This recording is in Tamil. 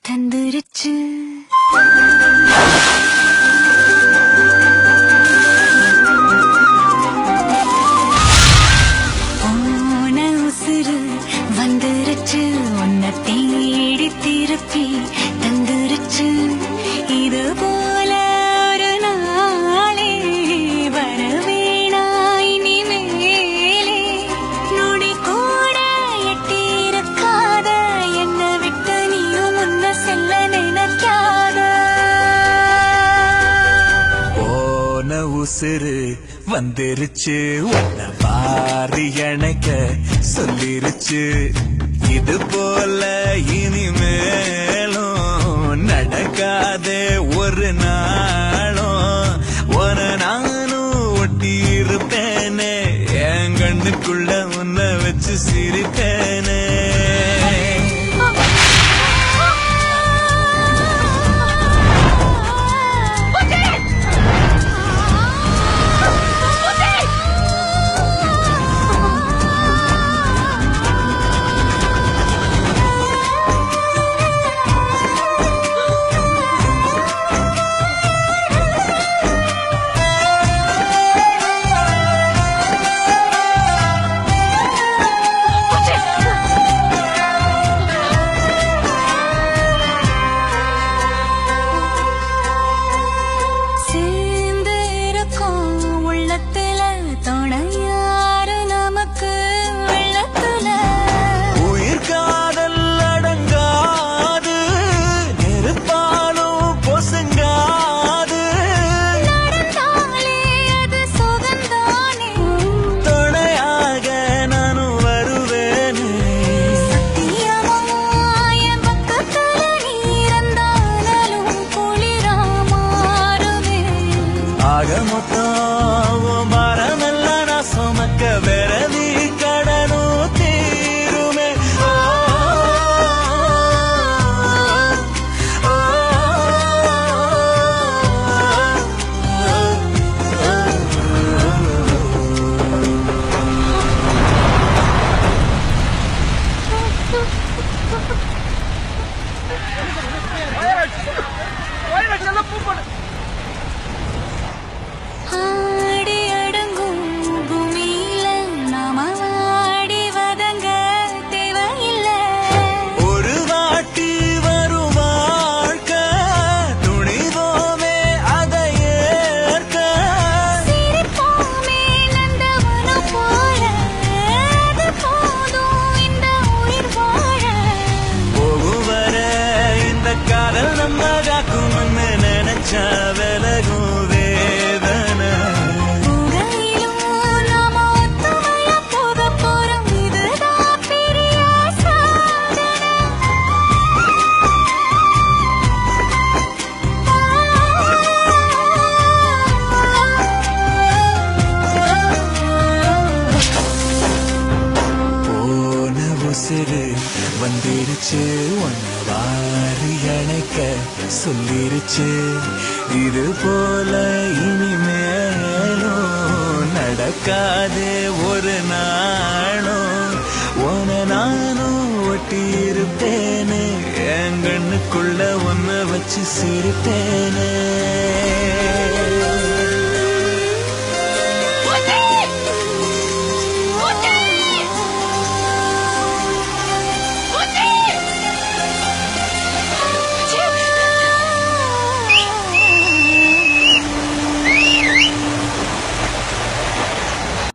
தந்துருச்சு. போன உசுறு வந்துருச்சு, உன்னை தேடி திருப்பி தந்துருச்சு. இது போல ஒரு நாளே வரவேணா இனிமேலே. நொடி கூட எட்டியிருக்காத என்னை விட்டு நீயும் முன்ன செல்ல நினைக்காத. போன உசுறு வந்துருச்சு, உன்னை வாரி அணைக்க சொல்லிருச்சு. இது போல இனிமேலும் நடக்காதே ஒரு நாளும். உன நானும் ஒட்டி இருப்பேனே, என் கண்ணுக்குள்ள உன்னை வச்சு சிரிப்பேனே. ஆடி அடங்கும் பூமியில நாம ஆடி வதங்க தேவையில்லை. ஒரு வாட்டி வரும் வாழ்க்கை துணிவோமே அதை ஏற்க. சிரிப்போமே நந்தவனம் போல, அது போதும் இந்த உயிர் வாழ. போகும் வர இந்த காதல் நம்ம காக்கும்னு நினைச்சா விலகும் வேதனை. உங்களிலும் நாம ஒத்துமையா போக போறோம், இதுதான் பெரிய சாதனை. போன உசுறு வந்துருச்சு, உன்னை வாரி அணைக்க சொல்லிருச்சு. இது போல இனிமேலும் நடக்காதே ஒரு நாளும். உன நானும் ஒட்டி இருப்பேனே, என் கண்ணுக்குள்ள உன்னை வச்சு சிரிப்பேனே.